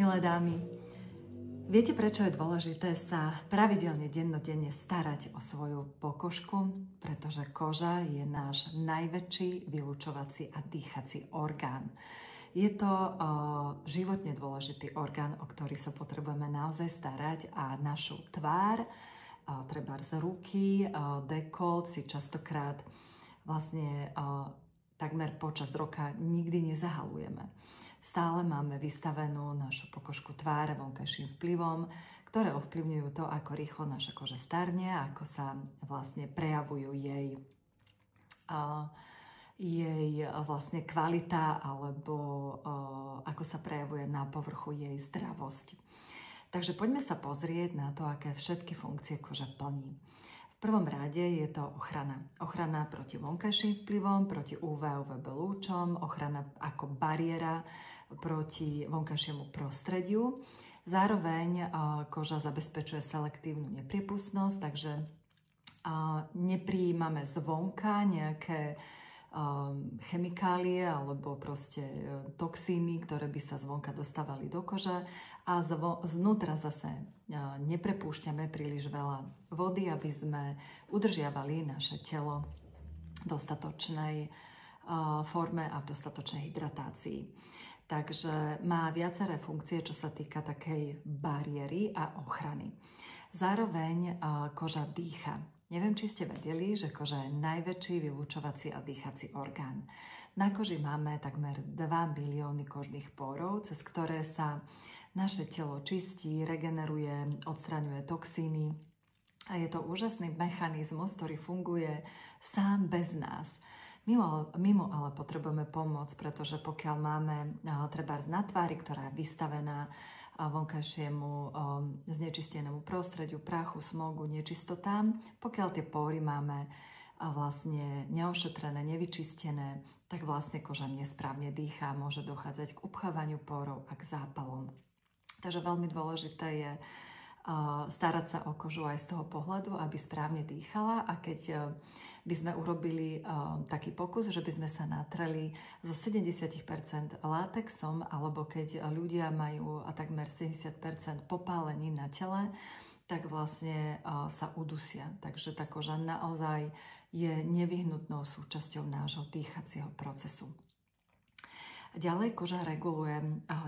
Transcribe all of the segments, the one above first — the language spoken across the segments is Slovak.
Milé dámy, viete, prečo je dôležité sa pravidelne, dennodenne starať o svoju pokožku? Pretože koža je náš najväčší vylučovací a dýchací orgán. Je to životne dôležitý orgán, o ktorý sa potrebujeme naozaj starať, a našu tvár, trebárs ruky, dekolt si častokrát vlastne takmer počas roka nikdy nezahalujeme. Stále máme vystavenú našu pokožku tváre vonkajším vplyvom, ktoré ovplyvňujú to, ako rýchlo naša koža starne, ako sa vlastne prejavujú jej vlastne kvalita, alebo ako sa prejavuje na povrchu jej zdravosť. Takže poďme sa pozrieť na to, aké všetky funkcie koža plní. V prvom rade je to ochrana. Ochrana proti vonkajším vplyvom, proti UV a UVB lúčom, ochrana ako bariéra proti vonkajšiemu prostrediu. Zároveň koža zabezpečuje selektívnu nepriepustnosť, takže neprijímame zvonka nejaké chemikálie alebo proste toxíny, ktoré by sa zvonka dostávali do kože, a znútra zase neprepúšťame príliš veľa vody, aby sme udržiavali naše telo v dostatočnej forme a v dostatočnej hydratácii. Takže má viaceré funkcie, čo sa týka takej bariéry a ochrany. Zároveň koža dýcha. Neviem, či ste vedeli, že koža je najväčší vylučovací a dýchací orgán. Na koži máme takmer 2 bilióny kožných pórov, cez ktoré sa naše telo čistí, regeneruje, odstraňuje toxíny. A je to úžasný mechanizmus, ktorý funguje sám bez nás. Mimo ale potrebujeme pomoc, pretože pokiaľ máme trebárs na tvári, ktorá je vystavená vonkajšiemu znečistenému prostrediu, prachu, smogu, nečistotám, pokiaľ tie pory máme vlastne neošetrené, nevyčistené, tak vlastne koža nesprávne dýchá, môže dochádzať k upchávaniu porov a k zápalom. Takže veľmi dôležité je starať sa o kožu aj z toho pohľadu, aby správne dýchala, a keď by sme urobili taký pokus, že by sme sa natreli zo 70% látexom, alebo keď ľudia majú takmer 70% popálení na tele, tak vlastne sa udusia. Takže tá koža naozaj je nevyhnutnou súčasťou nášho dýchacieho procesu. Ďalej koža reguluje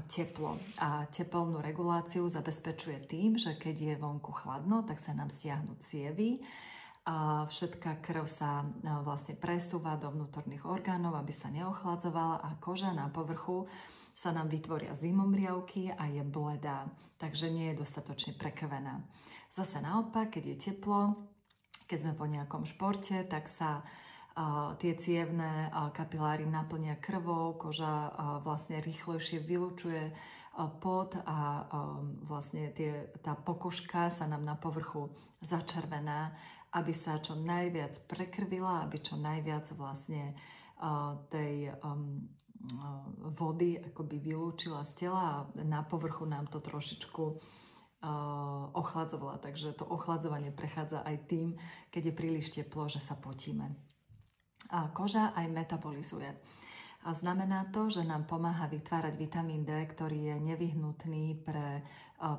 teplo, a teplnú reguláciu zabezpečuje tým, že keď je vonku chladno, tak sa nám stiahnu cievy a všetká krv sa vlastne presúva do vnútorných orgánov, aby sa neochladzovala, a koža na povrchu sa nám vytvoria zimomriavky a je bledá, takže nie je dostatočne prekrvená. Zase naopak, keď je teplo, keď sme po nejakom športe, tak sa tie cievne kapiláry naplnia krvou, koža vlastne rýchlejšie vylučuje pot a vlastne tá pokožka sa nám na povrchu začervená, aby sa čo najviac prekrvila, aby čo najviac vlastne tej vody akoby vylúčila z tela, a na povrchu nám to trošičku ochladzovala. Takže to ochladzovanie prechádza aj tým, keď je príliš teplo, že sa potíme. A koža aj metabolizuje. A znamená to, že nám pomáha vytvárať vitamín D, ktorý je nevyhnutný pre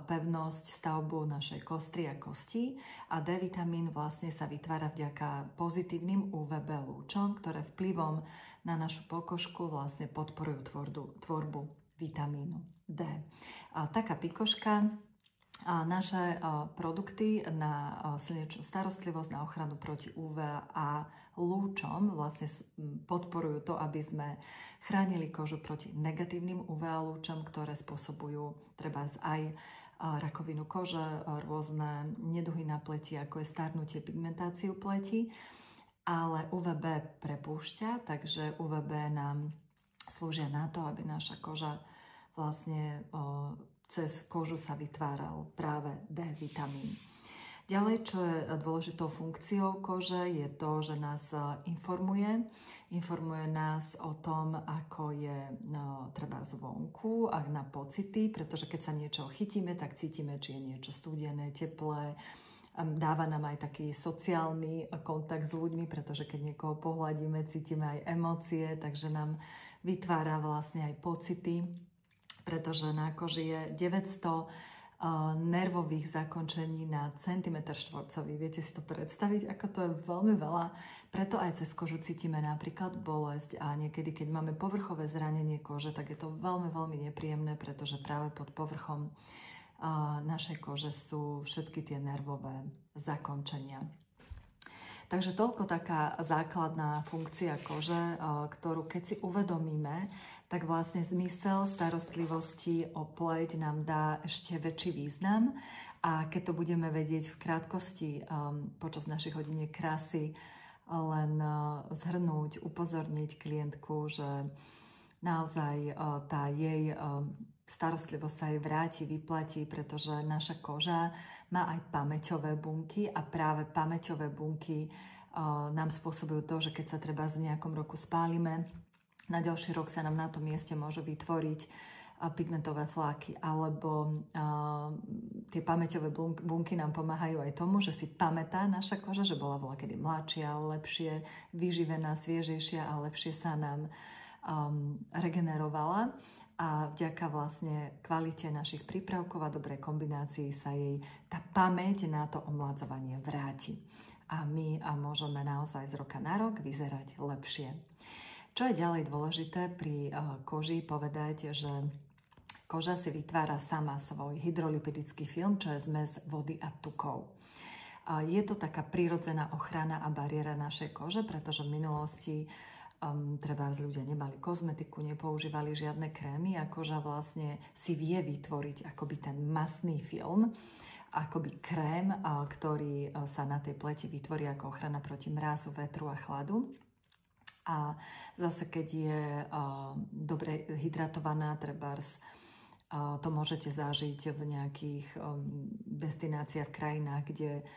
pevnosť, stavbu našej kostry a kosti. A D vitamín vlastne sa vytvára vďaka pozitívnym UVB lúčom, ktoré vplyvom na našu pokožku vlastne podporujú tvorbu vitamínu D. A taká pikoška, naše produkty na slnečnú starostlivosť, na ochranu proti UV a lúčom vlastne podporujú to, aby sme chránili kožu proti negatívnym UV lúčom, ktoré spôsobujú trebárs aj rakovinu kože, rôzne neduhy na pleti, ako je starnutie, pigmentáciu pleti. Ale UVB prepúšťa, takže UVB nám slúžia na to, aby naša koža vlastne cez kožu sa vytváral práve D vitamín. Ďalej, čo je dôležitou funkciou kože, je to, že nás informuje. Informuje nás o tom, ako je treba zvonku a na pocity, pretože keď sa niečo chytíme, tak cítime, či je niečo studené, teplé. Dáva nám aj taký sociálny kontakt s ľuďmi, pretože keď niekoho pohľadíme, cítime aj emócie, takže nám vytvára vlastne aj pocity. pretože na koži je 900 nervových zakončení na centimetr štvorcový. Viete si to predstaviť, ako to je veľmi veľa. Preto aj cez kožu cítime napríklad bolesť a niekedy, keď máme povrchové zranenie kože, tak je to veľmi, veľmi nepríjemné, pretože práve pod povrchom našej kože sú všetky tie nervové zakončenia. Takže toľko taká základná funkcia kože, ktorú keď si uvedomíme, tak vlastne zmysel starostlivosti o pleť nám dá ešte väčší význam. A keď to budeme vedieť v krátkosti počas našich hodiniek krásy len zhrnúť, upozorniť klientku, že naozaj tá jej starostlivosť sa jej vráti, vyplatí, pretože naša koža má aj pamäťové bunky a práve pamäťové bunky nám spôsobujú to, že keď sa treba v nejakom roku spálime, na ďalší rok sa nám na tom mieste môžu vytvoriť pigmentové fláky, alebo tie pamäťové bunky nám pomáhajú aj tomu, že si pamätá naša koža, že bola voľakedy mladšia, lepšie vyživená, sviežejšia a lepšie sa nám regenerovala. A vďaka vlastne kvalite našich prípravkov a dobrej kombinácii sa jej tá pamäť na to omladzovanie vráti. A my môžeme naozaj z roka na rok vyzerať lepšie. Čo je ďalej dôležité pri koži povedať, že koža si vytvára sama svoj hydrolipidický film, čo je zmes vody a tukov. Je to taká prirodzená ochrana a bariéra našej kože, pretože v minulosti trebárs ľudia nemali kozmetiku, nepoužívali žiadne krémy a koža vlastne si vie vytvoriť akoby ten masný film, akoby krém, ktorý sa na tej pleti vytvorí ako ochrana proti mrázu, vetru a chladu. A zase keď je dobre hydratovaná, trebárs to môžete zažiť v nejakých destináciách v krajinách, kde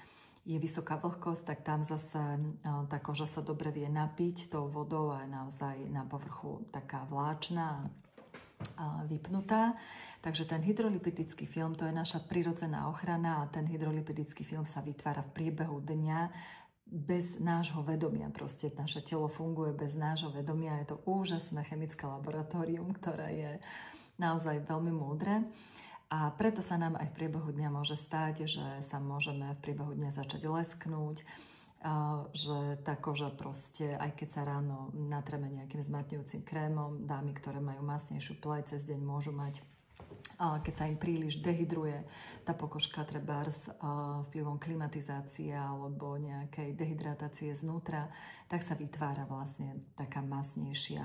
je vysoká vlhkosť, tak tam zase tá koža sa dobre vie napiť tou vodou a je naozaj na povrchu taká vláčna a vypnutá. Takže ten hydrolipidický film, to je naša prirodzená ochrana a ten hydrolipidický film sa vytvára v priebehu dňa bez nášho vedomia. Proste naše telo funguje bez nášho vedomia. Je to úžasné chemické laboratórium, ktoré je naozaj veľmi múdre. A preto sa nám aj v priebehu dňa môže stať, že sa môžeme v priebehu dňa začať lesknúť, že tá koža proste, aj keď sa ráno natreme nejakým zmatňujúcim krémom, dámy, ktoré majú masnejšiu pleť, cez deň môžu mať, keď sa im príliš dehydruje tá pokožka trebárs vplyvom klimatizácie alebo nejakej dehydratácie znútra, tak sa vytvára vlastne taká masnejšia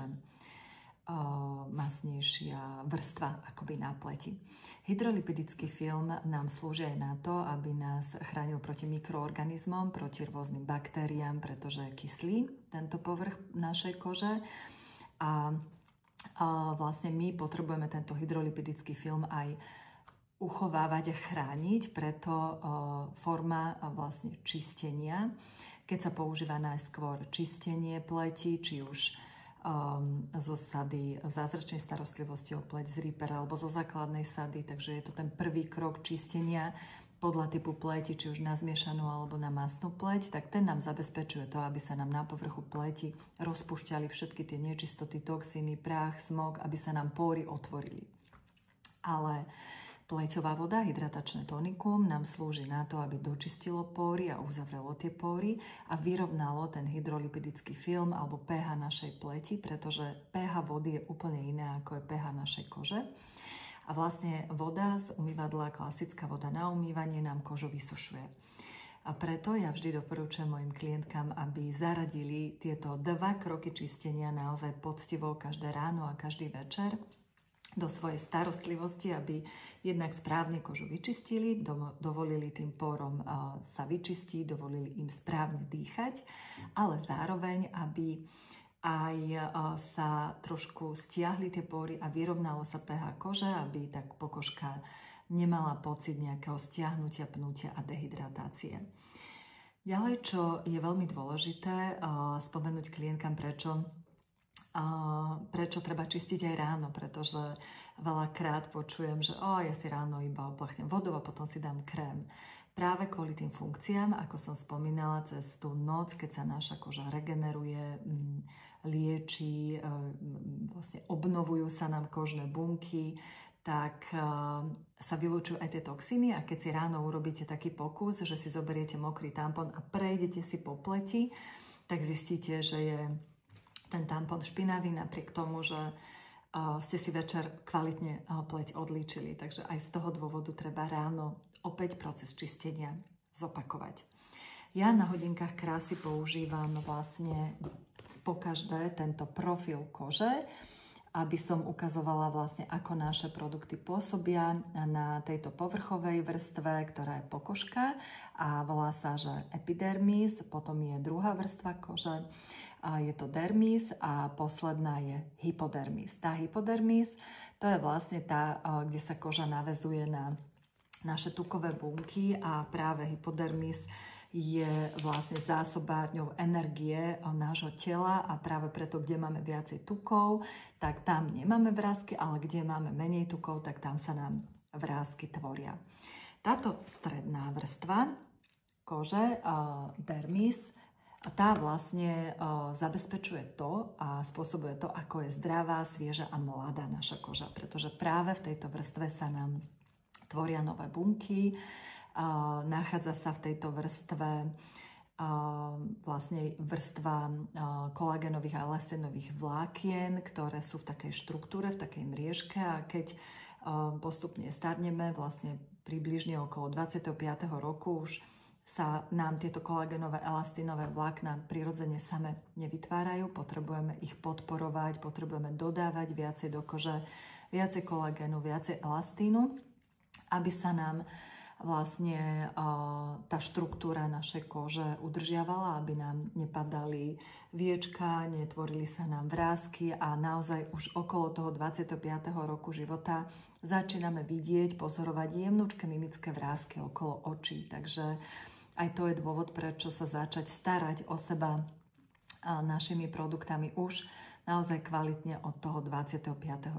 vrstva akoby na pleti. Hydrolipidický film nám slúži aj na to, aby nás chránil proti mikroorganizmom, proti rôznym baktériám, pretože je kyslý tento povrch našej kože a vlastne my potrebujeme tento hydrolipidický film aj uchovávať a chrániť, preto forma vlastne čistenia, keď sa používa najskôr čistenie pleti, či už zo sady zázračnej starostlivosti o pleť z Reaper alebo zo základnej sady, takže je to ten prvý krok čistenia podľa typu pleti, či už na zmiešanú alebo na mastnú pleť, tak ten nám zabezpečuje to, aby sa nám na povrchu pleti rozpúšťali všetky tie nečistoty, toxíny, prach, smog, aby sa nám póry otvorili. Ale pleťová voda, hydratačné tonikum, nám slúži na to, aby dočistilo póry a uzavrelo tie póry a vyrovnalo ten hydrolipidický film alebo pH našej pleti, pretože pH vody je úplne iné ako je pH našej kože. A vlastne voda z umývadla, klasická voda na umývanie, nám kožu vysušuje. A preto ja vždy doporučujem mojim klientkám, aby zaradili tieto 2 kroky čistenia naozaj poctivo každé ráno a každý večer do svojej starostlivosti, aby jednak správne kožu vyčistili, dovolili tým pórom sa vyčistiť, dovolili im správne dýchať, ale zároveň, aby aj sa trošku stiahli tie póry a vyrovnalo sa pH kože, aby tak pokožka nemala pocit nejakého stiahnutia, pnutia a dehydratácie. Ďalej, čo je veľmi dôležité, spomenúť klientkám, prečo treba čistiť aj ráno, pretože veľakrát počujem, že ja si ráno iba oplachnem vodou a potom si dám krém. Práve kvôli tým funkciám, ako som spomínala, cez tú noc, keď sa naša koža regeneruje, lieči, vlastne obnovujú sa nám kožné bunky, tak sa vylúčujú aj tie toxíny a keď si ráno urobíte taký pokus, že si zoberiete mokrý tampon a prejdete si po pleti, tak zistíte, že je ten tampon špinavý napriek tomu, že ste si večer kvalitne pleť odlíčili. Takže aj z toho dôvodu treba ráno opäť proces čistenia zopakovať. Ja na hodinkách krásy používam vlastne pokaždé tento profil kože, aby som ukazovala vlastne, ako naše produkty pôsobia na tejto povrchovej vrstve, ktorá je pokožka a volá sa, že epidermis, potom je druhá vrstva kože, a je to dermis a posledná je hypodermis. Tá hypodermis, to je vlastne tá, kde sa koža naväzuje na naše tukové bunky a práve hypodermis je vlastne zásobárňou energie nášho tela a práve preto, kde máme viacej tukov, tak tam nemáme vrásky, ale kde máme menej tukov, tak tam sa nám vrásky tvoria. Táto stredná vrstva kože, dermis, tá vlastne zabezpečuje to a spôsobuje to, ako je zdravá, svieža a mladá naša koža, pretože práve v tejto vrstve sa nám tvoria nové bunky, nachádza sa v tejto vrstve vlastne vrstva kolagénových a elastínových vlákien, ktoré sú v takej štruktúre, v takej mriežke a keď postupne starneme, vlastne približne okolo 25. roku už sa nám tieto kolagénové elastínové vlákna prirodzene same nevytvárajú, potrebujeme ich podporovať, potrebujeme dodávať viacej do kože, viacej kolagénu, viacej elastínu, aby sa nám vlastne tá štruktúra našej kože udržiavala, aby nám nepadali viečka, netvorili sa nám vrásky a naozaj už okolo toho 25. roku života začíname vidieť, pozorovať jemnúčké mimické vrásky okolo očí. Takže aj to je dôvod, prečo sa začať starať o seba našimi produktami už naozaj kvalitne od toho 25.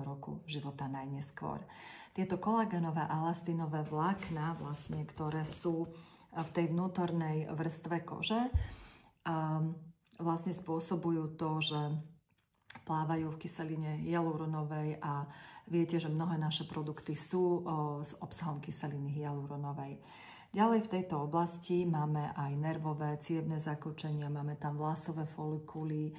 roku života najneskôr. Tieto kolagénové a elastinové vlákna, vlastne, ktoré sú v tej vnútornej vrstve kože, vlastne spôsobujú to, že plávajú v kyseline hyaluronovej a viete, že mnohé naše produkty sú s obsahom kyseliny hyaluronovej. Ďalej v tejto oblasti máme aj nervové, cievne zakočenia, máme tam vlasové folikuly,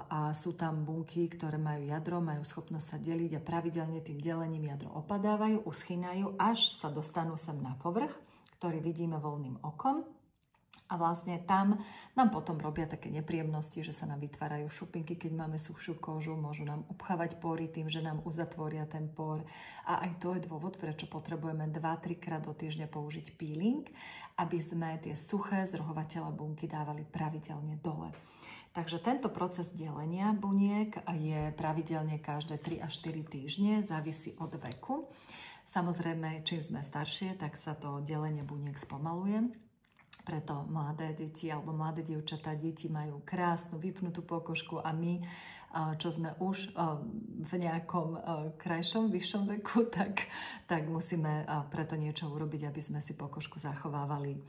a sú tam bunky, ktoré majú jadro, majú schopnosť sa deliť a pravidelne tým delením jadro opadávajú, uschynajú, až sa dostanú sem na povrch, ktorý vidíme voľným okom. A vlastne tam nám potom robia také nepríjemnosti, že sa nám vytvárajú šupinky, keď máme suchšiu kožu, môžu nám obchávať pory tým, že nám uzatvoria ten por. A aj to je dôvod, prečo potrebujeme 2-3 krát do týždňa použiť peeling, aby sme tie suché zrohovateľa bunky dávali pravidelne dole. Takže tento proces delenia buniek je pravidelne každé 3 až 4 týždne, závisí od veku. Samozrejme, čím sme staršie, tak sa to delenie buniek spomaluje. Preto mladé deti alebo mladé dievčatá, deti majú krásnu vypnutú pokožku a my, čo sme už v nejakom krajšom, vyššom veku, tak musíme preto niečo urobiť, aby sme si pokožku zachovávali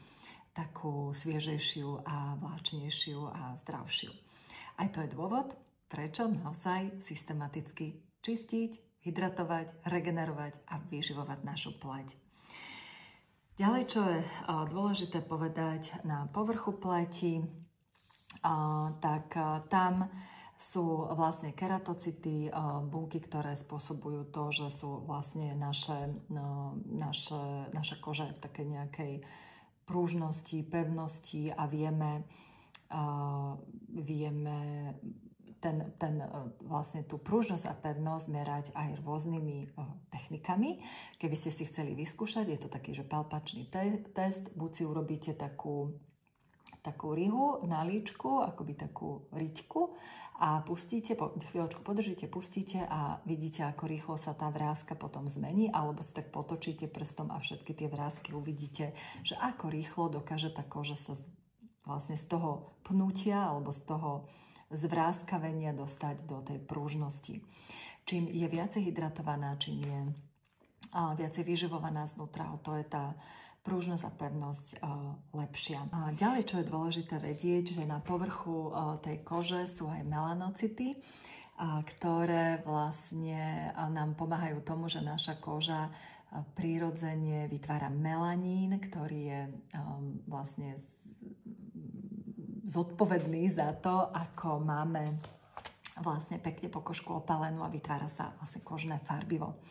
takú sviežejšiu a vláčnejšiu a zdravšiu. Aj to je dôvod, prečo naozaj systematicky čistiť, hydratovať, regenerovať a vyživovať našu pleť. Ďalej, čo je dôležité povedať na povrchu pleti, tak tam sú vlastne keratocity, bunky, ktoré spôsobujú to, že sú vlastne naša koža v takej nejakej prúžnosti, pevnosti a vieme vlastne tú prúžnosť a pevnosť merať aj rôznymi technikami. Keby ste si chceli vyskúšať, je to taký, že palpačný test, buď si urobíte takú rihu na líčku, akoby takú riťku a pustíte, chvíľočku podržíte, pustíte a vidíte, ako rýchlo sa tá vráska potom zmení, alebo si tak potočíte prstom a všetky tie vrásky uvidíte, že ako rýchlo dokáže tá koža sa vlastne z toho pnutia alebo z toho zvráskavenia dostať do tej prúžnosti. Čím je viacej hydratovaná, čím je viacej vyživovaná znútra, to je tá prúžnosť a pevnosť lepšia. A ďalej, čo je dôležité vedieť, že na povrchu tej kože sú aj melanocity ktoré vlastne nám pomáhajú tomu, že naša koža prirodzene vytvára melanín, ktorý je vlastne zodpovedný za to, ako máme vlastne pekne pokožku opalenú a vytvára sa vlastne kožné farbivo.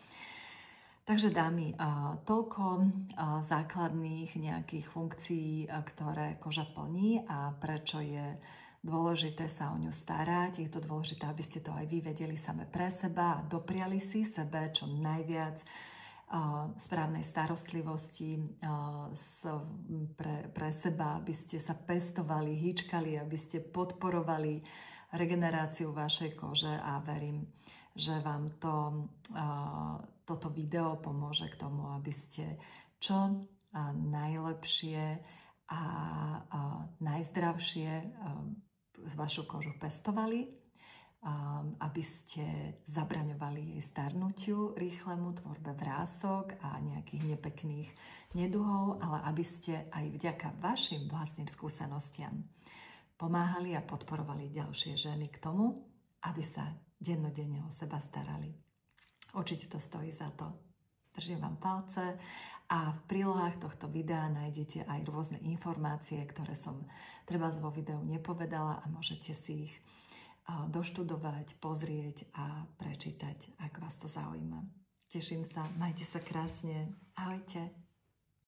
Takže dámy, toľko základných nejakých funkcií, ktoré koža plní a prečo je dôležité sa o ňu starať. Je to dôležité, aby ste to aj vy vedeli same pre seba a dopriali si sebe čo najviac správnej starostlivosti pre seba, aby ste sa pestovali, hýčkali, aby ste podporovali regeneráciu vašej kože a verím, že vám toto video pomôže k tomu, aby ste čo najlepšie a najzdravšie vašu kožu pestovali, aby ste zabraňovali jej starnutiu, rýchlemu tvorbe vrások a nejakých nepekných neduhov, ale aby ste aj vďaka vašim vlastným skúsenostiam pomáhali a podporovali ďalšie ženy k tomu, aby sa dennodenne o seba starali. Určite to stojí za to. Držím vám palce a v prílohách tohto videa nájdete aj rôzne informácie, ktoré som trebárs vo videu nepovedala a môžete si ich doštudovať, pozrieť a prečítať, ak vás to zaujíma. Teším sa, majte sa krásne. Ahojte.